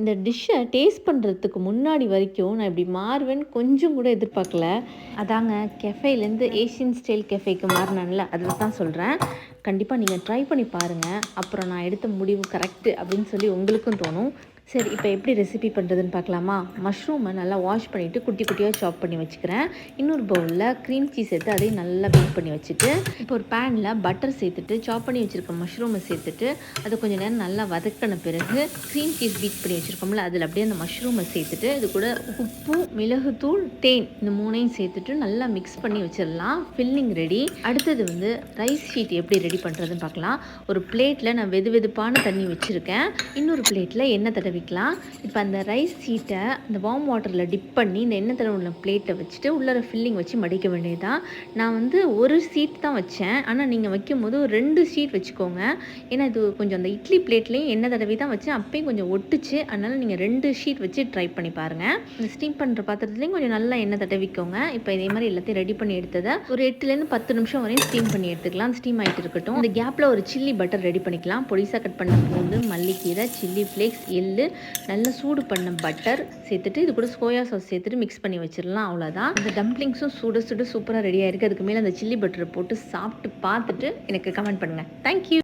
இந்த டிஷ்ஷை டேஸ்ட் பண்ணுறதுக்கு முன்னாடி வரைக்கும் நான் இப்படி மாறுவேன்னு கொஞ்சம் கூட எதிர்பார்க்கல. அதாங்க கெஃபேலேருந்து ஏஷியன் ஸ்டைல் கெஃபேக்கு மாறினேன்ல, அதில் தான் சொல்கிறேன். கண்டிப்பாக நீங்கள் ட்ரை பண்ணி பாருங்கள். அப்புறம் நான் எடுத்த முடிவு கரெக்டு அப்படின்னு சொல்லி உங்களுக்கும் தோணும். சரி, இப்போ எப்படி ரெசிபி பண்ணுறதுன்னு பார்க்கலாமா? மஷ்ரூமை நல்லா வாஷ் பண்ணிவிட்டு குட்டி குட்டியாக சாப் பண்ணி வச்சுக்கிறேன். இன்னொரு பவுலில் க்ரீம் சீஸ் எடுத்து அதையும் நல்லா பீட் பண்ணி வச்சுட்டு, இப்போ ஒரு பேனில் பட்டர் சேர்த்துட்டு சாப் பண்ணி வச்சுருக்க மஷ்ரூமை சேர்த்துட்டு அதை கொஞ்சம் நேரம் நல்லா வதக்கின பிறகு க்ரீம் சீஸ் பீட் பண்ணி வச்சுருக்கோம்ல, அதில் அப்படியே அந்த மஷ்ரூமை சேர்த்துட்டு இது கூட உப்பு, மிளகுத்தூள், தேன் இந்த மூணையும் சேர்த்துட்டு நல்லா மிக்ஸ் பண்ணி வச்சிடலாம். Filling ready. அடுத்தது வந்து ரைஸ் ஷீட் எப்படி ரெடி பண்ணுறதுன்னு பார்க்கலாம். ஒரு பிளேட்டில் நான் வெது வெதுப்பான தண்ணி வச்சுருக்கேன். இன்னொரு பிளேட்டில் எண்ணெய் தடவிக்கலாம். இப்போ அந்த ரைஸ் ஷீட்டை அந்த வார்ம் வாட்டரில் டிப் பண்ணி இந்த எண்ணெய் தடவின பிளேட்டை வச்சுட்டு உள்ளார ஃபில்லிங் வச்சு மடிக்க வேண்டியதுதான். நான் வந்து ஒரு ஷீட் தான் வச்சேன். ஆனால் நீங்கள் வைக்கும்போது ஒரு 2 ஷீட் வச்சுக்கோங்க. ஏன்னா இது கொஞ்சம் அந்த இட்லி பிளேட்லேயும் எண்ணெய் தடவி தான் வச்சேன். அப்பயும் கொஞ்சம் ஒட்டுச்சு. அதனால் நீங்கள் 2 ஷீட் வச்சு ட்ரை பண்ணி பாருங்கள். இந்த ஸ்டீம் பண்ணுற பாத்திரத்துலேயும் கொஞ்சம் நல்லா எண்ணெய் தடவிக்கோங்க. இப்போ இதே மாதிரி எல்லாத்தையும் ரெடி பண்ணி எடுத்ததை ஒரு 8லேருந்து 10 நிமிஷம் வரையும் ஸ்டீம் பண்ணி எடுத்துக்கலாம். ஸ்டீம் ஆகிட்டு இருக்கட்டும். இந்த கேப்பில் ஒரு சில்லி பட்டர் ரெடி பண்ணிக்கலாம். பொடிசாக கட் பண்ண பூண்டு, மல்லிக்கீரை, சில்லி ஃப்ளேக்ஸ், எள்ளு, நல்லா சூடு பண்ண பட்டர் சேர்த்துட்டு இது கூட சோயா சாஸ் சேர்த்துட்டு மிக்ஸ் பண்ணி வச்சிடலாம். அவ்வளோதான். இந்த டம்ப்ளிங்ஸும் சுட சுட சூப்பராக ரெடியாக இருக்குது. அதுக்கு மேலே அந்த சில்லி பட்டரை போட்டு சாப்பிட்டு பார்த்துட்டு எனக்கு கமெண்ட் பண்ணுங்கள். தேங்க்யூ.